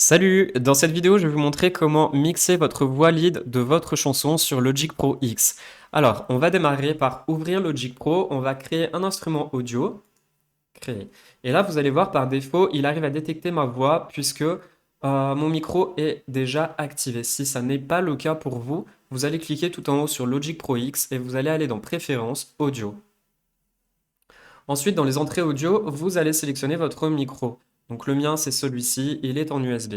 Salut! Dans cette vidéo, je vais vous montrer comment mixer votre voix lead de votre chanson sur Logic Pro X. Alors, on va démarrer par ouvrir Logic Pro, on va créer un instrument audio, créer. Et là, vous allez voir par défaut, il arrive à détecter ma voix puisque mon micro est déjà activé. Si ça n'est pas le cas pour vous, vous allez cliquer tout en haut sur Logic Pro X et vous allez aller dans Préférences, Audio. Ensuite, dans les entrées audio, vous allez sélectionner votre micro. Donc le mien, c'est celui-ci, il est en USB.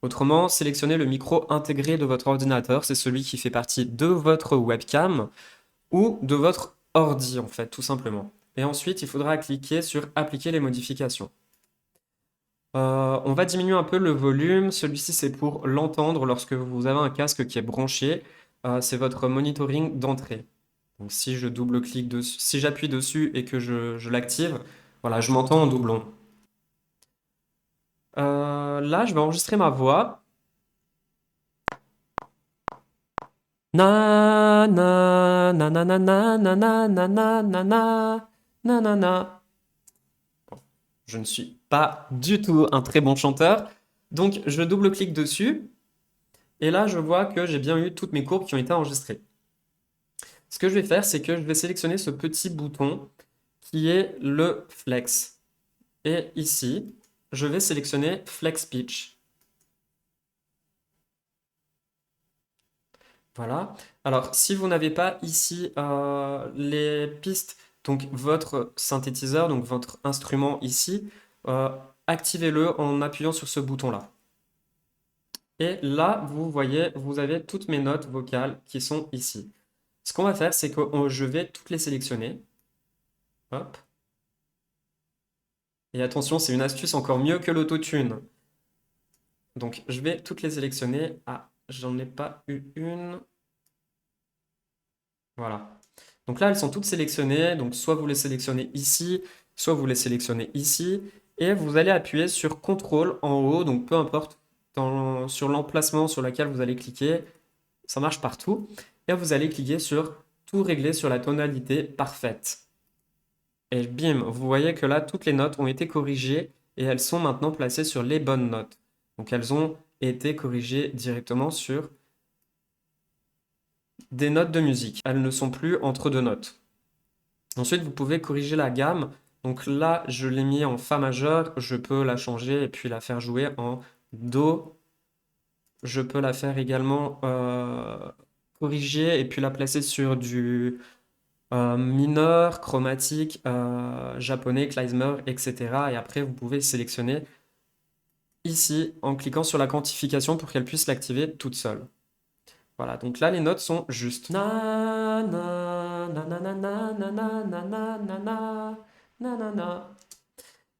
Autrement, sélectionnez le micro intégré de votre ordinateur, c'est celui qui fait partie de votre webcam ou de votre ordi en fait, tout simplement. Et ensuite, il faudra cliquer sur Appliquer les modifications. On va diminuer un peu le volume, celui-ci c'est pour l'entendre lorsque vous avez un casque qui est branché. C'est votre monitoring d'entrée. Donc si je double-clique dessus, si j'appuie dessus et que je l'active, voilà, je m'entends en doublon. Là, je vais enregistrer ma voix. Na na na na na na na na na na na na na na na. Bon, je ne suis pas du tout un très bon chanteur, donc je double-clique dessus et là je vois que j'ai bien eu toutes mes courbes qui ont été enregistrées. Ce que je vais faire, c'est que je vais sélectionner ce petit bouton qui est le flex. Et ici, je vais sélectionner flex pitch. Voilà. Alors, si vous n'avez pas ici les pistes, donc votre synthétiseur, donc votre instrument ici, euh, activez-le en appuyant sur ce bouton-là. Et là, vous voyez, vous avez toutes mes notes vocales qui sont ici. Ce qu'on va faire, c'est que je vais toutes les sélectionner. Hop. Et attention, c'est une astuce encore mieux que l'autotune. Donc, je vais toutes les sélectionner. Ah, j'en ai pas eu une. Voilà. Donc là, elles sont toutes sélectionnées. Donc soit vous les sélectionnez ici, soit vous les sélectionnez ici. Et vous allez appuyer sur CTRL en haut. Donc peu importe sur l'emplacement sur lequel vous allez cliquer, ça marche partout. Et vous allez cliquer sur tout régler sur la tonalité parfaite. Et bim, vous voyez que là, toutes les notes ont été corrigées et elles sont maintenant placées sur les bonnes notes. Donc elles ont été corrigées directement sur des notes de musique. Elles ne sont plus entre deux notes. Ensuite, vous pouvez corriger la gamme. Donc là, je l'ai mis en Fa majeur. Je peux la changer et puis la faire jouer en Do. Je peux la faire également corriger et puis la placer sur du mineur, chromatique, japonais, klezmer, etc. Et après, vous pouvez sélectionner ici en cliquant sur la quantification pour qu'elle puisse l'activer toute seule. Voilà, donc là, les notes sont justes. Na, na, na, na, na, na, na, na, na, na, na, na, na, na, na.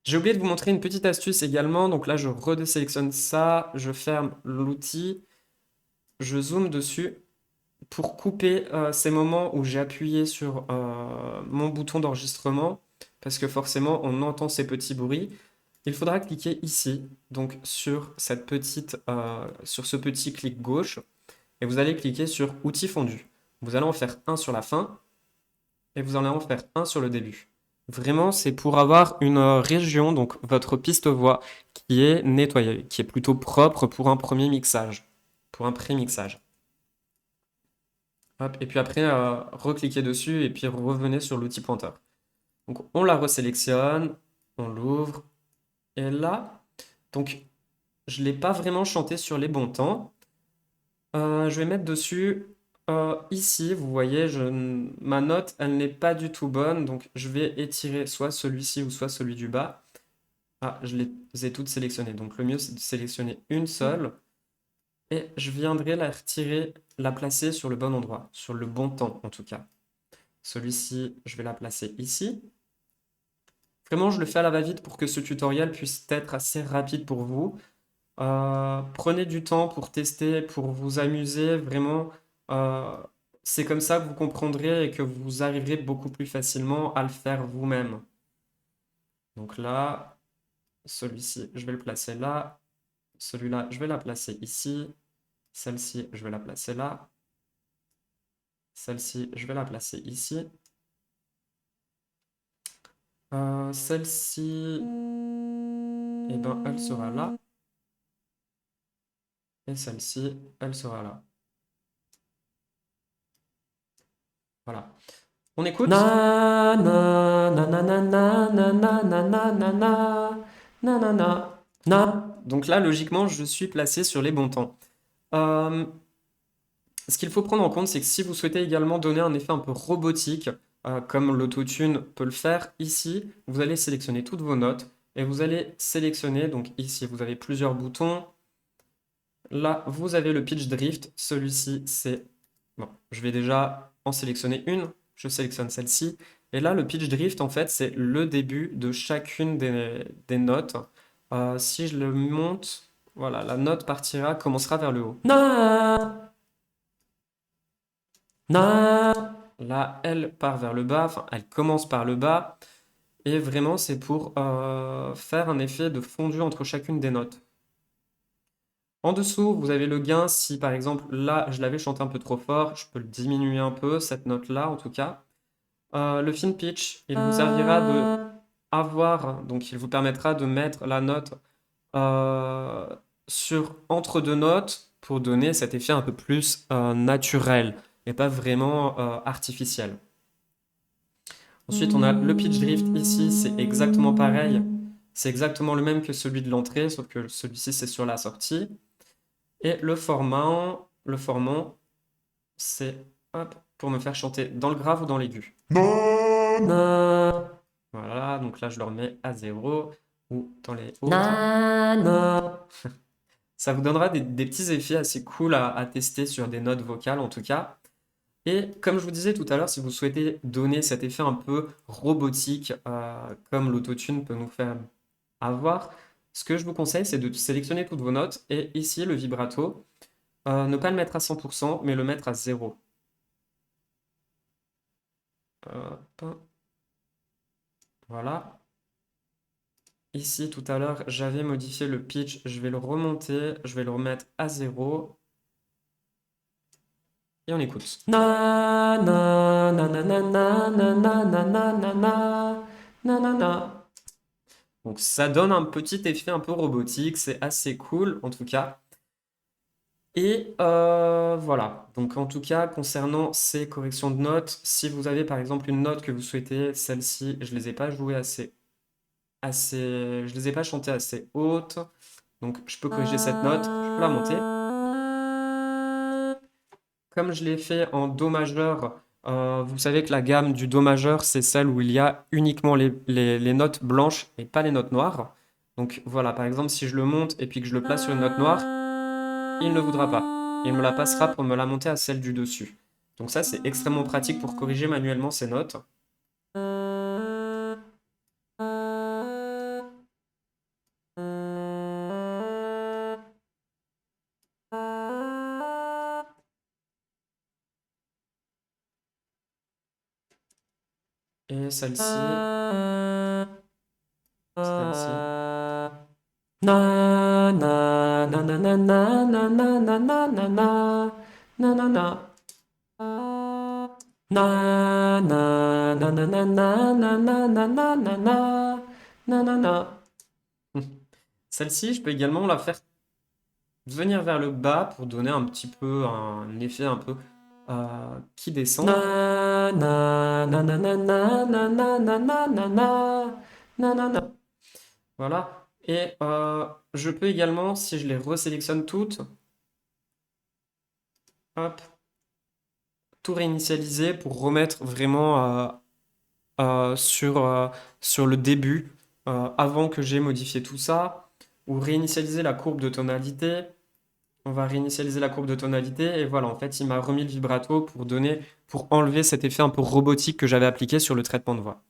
J'ai oublié de vous montrer une petite astuce également. Donc là, je redésélectionne ça, je ferme l'outil, je zoome dessus pour couper ces moments où j'ai appuyé sur mon bouton d'enregistrement, parce que forcément, on entend ces petits bruits. Il faudra cliquer ici, donc sur sur ce petit clic gauche, et vous allez cliquer sur Outils fondus. Vous allez en faire un sur la fin et vous allez en faire un sur le début. Vraiment, c'est pour avoir une région, donc votre piste voix, qui est nettoyée, qui est plutôt propre pour un premier mixage, pour un pré-mixage. Hop, et puis après, recliquez dessus et puis revenez sur l'outil pointeur. Donc on la resélectionne, on l'ouvre, et là, donc je ne l'ai pas vraiment chanté sur les bons temps. Je vais mettre dessus, ici, vous voyez, ma note, elle n'est pas du tout bonne, donc je vais étirer soit celui-ci ou soit celui du bas. Ah, je les ai toutes sélectionnées, donc le mieux c'est de sélectionner une seule, et je viendrai la retirer, la placer sur le bon endroit, sur le bon temps en tout cas. Celui-ci, je vais la placer ici. Vraiment, je le fais à la va-vite pour que ce tutoriel puisse être assez rapide pour vous. Prenez du temps pour tester, pour vous amuser. Vraiment, euh, c'est comme ça que vous comprendrez et que vous arriverez beaucoup plus facilement à le faire vous-même. Donc là, celui-ci, je vais le placer là. Celui-là, je vais la placer ici. Celle-ci, je vais la placer là. Celle-ci, je vais la placer ici. Celle-ci, eh ben, elle sera là. Et celle-ci, elle sera là. Voilà. On écoute? Na na na na na na na na na na na na na na na. Donc là, logiquement, je suis placé sur les bons temps. Euh, Ce qu'il faut prendre en compte, c'est que si vous souhaitez également donner un effet un peu robotique, comme l'autotune peut le faire, ici, vous allez sélectionner toutes vos notes et vous allez sélectionner, donc ici, vous avez plusieurs boutons. Là, vous avez le pitch drift. Celui-ci, c'est... Bon, je vais déjà en sélectionner une. Je sélectionne celle-ci. Et là, le pitch drift, en fait, c'est le début de chacune des notes. Si je le monte, voilà, la note partira, commencera vers le haut. Na, na. Là, elle part vers le bas, enfin, elle commence par le bas. Et vraiment, c'est pour faire un effet de fondu entre chacune des notes. En dessous, vous avez le gain. Si par exemple, là, je l'avais chanté un peu trop fort, je peux le diminuer un peu, cette note-là en tout cas. Le fin pitch, il vous servira de avoir, donc il vous permettra de mettre la note euh, sur entre deux notes pour donner cet effet un peu plus naturel et pas vraiment artificiel. Ensuite, on a le pitch drift ici, c'est exactement pareil. C'est exactement le même que celui de l'entrée, sauf que celui-ci, c'est sur la sortie. Et le formant, c'est hop, pour me faire chanter dans le grave ou dans l'aigu. Na. Voilà, donc là, je le remets à 0 ou dans les hauts. Na. Ça vous donnera des petits effets assez cool à tester sur des notes vocales en tout cas. Et comme je vous disais tout à l'heure, si vous souhaitez donner cet effet un peu robotique, comme l'autotune peut nous faire avoir, ce que je vous conseille, c'est de sélectionner toutes vos notes et ici, le vibrato, ne pas le mettre à 100%, mais le mettre à 0. Hop. Voilà. Ici, tout à l'heure, j'avais modifié le pitch. Je vais le remonter. Je vais le remettre à 0. Et on écoute. Na na na na na na na na na na na na na na. Donc ça donne un petit effet un peu robotique. C'est assez cool en tout cas. Et voilà, donc en tout cas, concernant ces corrections de notes, si vous avez par exemple une note que vous souhaitez, celle-ci, je ne les ai pas jouées je les ai pas chantées assez hautes, donc je peux corriger cette note, je peux la monter. Comme je l'ai fait en Do majeur, vous savez que la gamme du Do majeur, c'est celle où il y a uniquement les notes blanches et pas les notes noires. Donc voilà, par exemple, si je le monte et puis que je le place sur une note noire, il ne voudra pas. Il me la passera pour me la monter à celle du dessus. Donc ça, c'est extrêmement pratique pour corriger manuellement ces notes. Et celle-ci. Celle-ci. Na na na na na na na na na na na na na na na. Na na na na na na na na na na na na na na. Celle-ci, je peux également la faire venir vers le bas pour donner un petit peu un effet un peu qui descend. Na na na na na na na na na na na na na na. Voilà. Et je peux également, si je les resélectionne toutes, hop, tout réinitialiser pour remettre vraiment sur le début, avant que j'ai modifié tout ça, ou réinitialiser la courbe de tonalité. On va réinitialiser la courbe de tonalité et voilà, en fait, il m'a remis le vibrato pour enlever cet effet un peu robotique que j'avais appliqué sur le traitement de voix.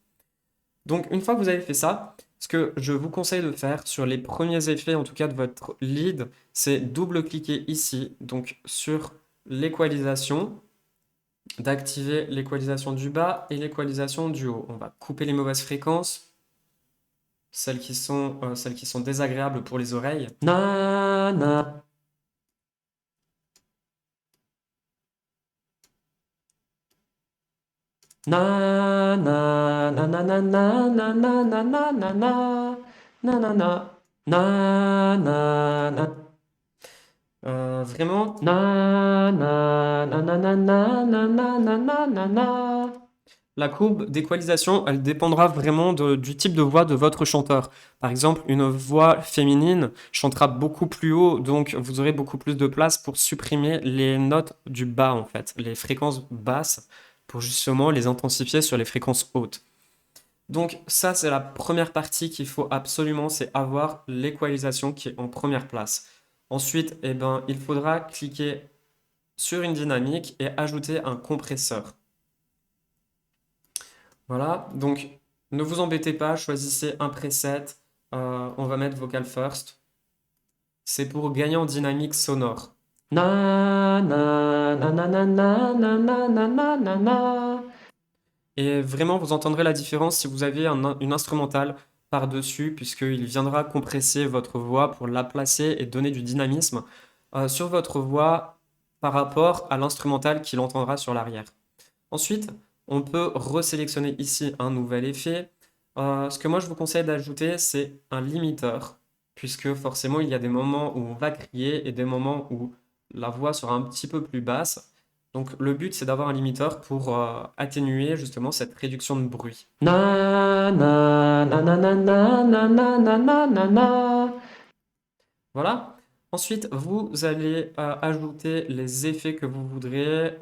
Donc, une fois que vous avez fait ça, ce que je vous conseille de faire sur les premiers effets, en tout cas de votre lead, c'est double-cliquer ici, donc sur l'équalisation, d'activer l'équalisation du bas et l'équalisation du haut. On va couper les mauvaises fréquences, celles qui sont désagréables pour les oreilles. Na, na. Na na na na na na na na na na na na na na na na na. vraiment na na na na na na na na na na na na. La courbe d'équalisation, elle dépendra vraiment du type de voix de votre chanteur. Par exemple, une voix féminine chantera beaucoup plus haut, donc vous aurez beaucoup plus de place pour supprimer les notes du bas, en fait, les fréquences basses, pour justement les intensifier sur les fréquences hautes. Donc ça, c'est la première partie qu'il faut absolument, c'est avoir l'équalisation qui est en première place. Ensuite, eh ben, il faudra cliquer sur une dynamique et ajouter un compresseur. Voilà, donc ne vous embêtez pas, choisissez un preset. On va mettre Vocal First. C'est pour gagner en dynamique sonore. Na na na na na na na na na na na na. Et vraiment, vous entendrez la différence si vous avez une instrumentale par-dessus, puisqu'il viendra compresser votre voix pour la placer et donner du dynamisme sur votre voix par rapport à l'instrumental qu'il entendra sur l'arrière. Ensuite, on peut resélectionner ici un nouvel effet. Ce que moi je vous conseille d'ajouter, c'est un limiteur, puisque forcément il y a des moments où on va crier et des moments où la voix sera un petit peu plus basse. Donc le but c'est d'avoir un limiteur pour atténuer justement cette réduction de bruit. Na na na na na na na na na na na na. Voilà. Ensuite, vous allez ajouter les effets que vous voudrez.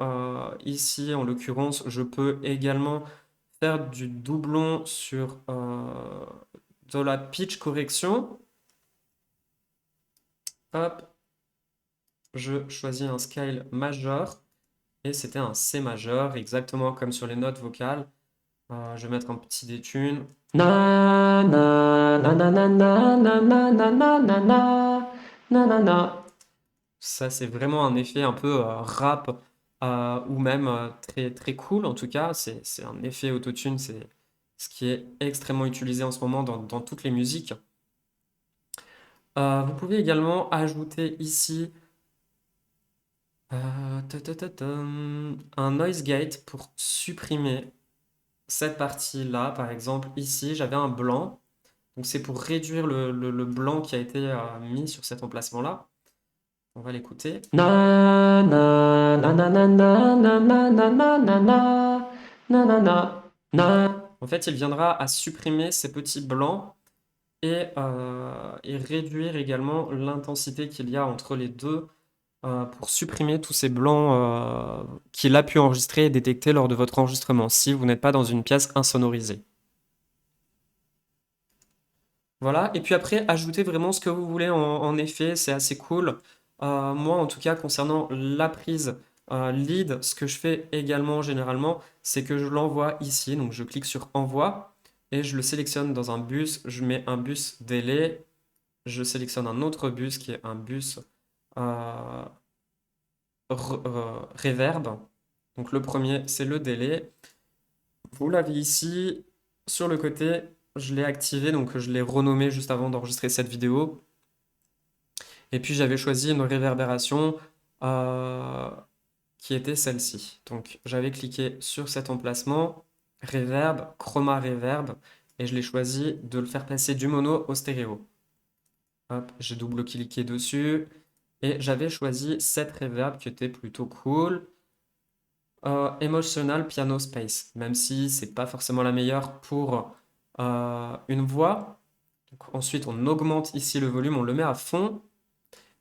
Ici, en l'occurrence, je peux également faire du doublon sur de la pitch correction. Hop, je choisis un scale majeur et c'était un C majeur, exactement comme sur les notes vocales. Je vais mettre un petit détune. Na na na na na na na na na na na na na na. Ça, c'est vraiment un effet un peu rap ou même très, très cool en tout cas. C'est un effet autotune, c'est ce qui est extrêmement utilisé en ce moment dans toutes les musiques. Vous pouvez également ajouter ici un noise gate pour supprimer cette partie-là. Par exemple, ici, j'avais un blanc. Donc, c'est pour réduire le blanc qui a été mis sur cet emplacement-là. On va l'écouter. Na na na na na na na na na na na na na na na. En fait, il viendra à supprimer ces petits blancs et réduire également l'intensité qu'il y a entre les deux pour supprimer tous ces blancs qu'il a pu enregistrer et détecter lors de votre enregistrement si vous n'êtes pas dans une pièce insonorisée. Voilà, et puis après, ajoutez vraiment ce que vous voulez en effet, c'est assez cool. Moi, en tout cas, concernant la prise lead, ce que je fais également généralement, c'est que je l'envoie ici. Donc, je clique sur Envoi et je le sélectionne dans un bus. Je mets un bus délai. Je sélectionne un autre bus qui est un bus euh, reverb. Donc, le premier, c'est le délai. Vous l'avez ici sur le côté. Je l'ai activé, donc je l'ai renommé juste avant d'enregistrer cette vidéo. Et puis j'avais choisi une réverbération euh, qui était celle-ci. Donc j'avais cliqué sur cet emplacement, reverb, chroma reverb, et je l'ai choisi de le faire passer du mono au stéréo. Hop, j'ai double-cliqué dessus, et j'avais choisi cette reverb qui était plutôt cool. Emotional Piano Space, même si c'est pas forcément la meilleure pour une voix. Donc, ensuite, on augmente ici le volume, on le met à fond.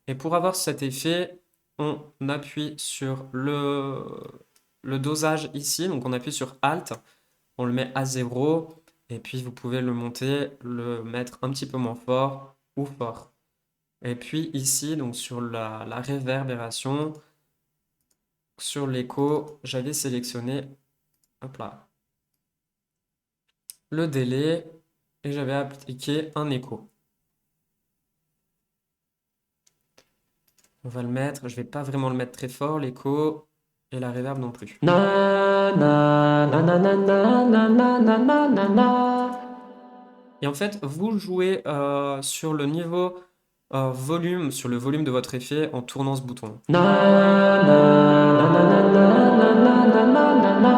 Et pour avoir cet effet, on appuie sur le dosage ici. Donc on appuie sur Alt, on le met à 0. Et puis vous pouvez le monter, le mettre un petit peu moins fort ou fort. Et puis ici, donc sur la réverbération, sur l'écho, j'avais sélectionné, hop là, le délai et j'avais appliqué un écho. On va le mettre, je vais pas vraiment le mettre très fort, l'écho et la reverb non plus. Na na na na na na na na na na na na. Et en fait, vous jouez sur le niveau volume, sur le volume de votre effet en tournant ce bouton. Na na na na na na na na na na na.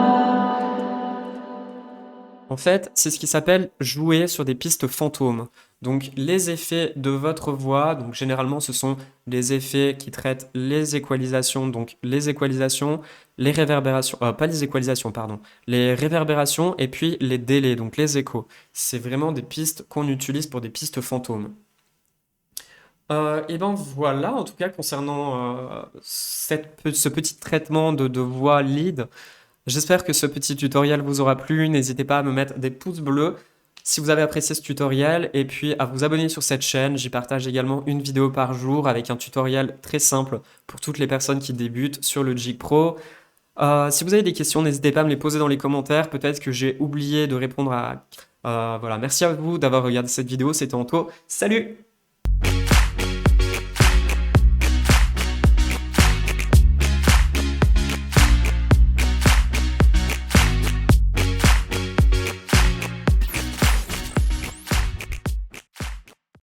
En fait, c'est ce qui s'appelle jouer sur des pistes fantômes. Donc les effets de votre voix, donc généralement ce sont les effets qui traitent les équalisations, donc les équalisations, les réverbérations, pas les équalisations, pardon, les réverbérations et puis les délais, donc les échos. C'est vraiment des pistes qu'on utilise pour des pistes fantômes. Et ben voilà, en tout cas concernant ce petit traitement de voix lead. J'espère que ce petit tutoriel vous aura plu. N'hésitez pas à me mettre des pouces bleus si vous avez apprécié ce tutoriel et puis à vous abonner sur cette chaîne. J'y partage également une vidéo par jour avec un tutoriel très simple pour toutes les personnes qui débutent sur le Jig Pro. Si vous avez des questions, n'hésitez pas à me les poser dans les commentaires. Peut-être que j'ai oublié de répondre à... voilà, merci à vous d'avoir regardé cette vidéo. C'était Anto. Salut!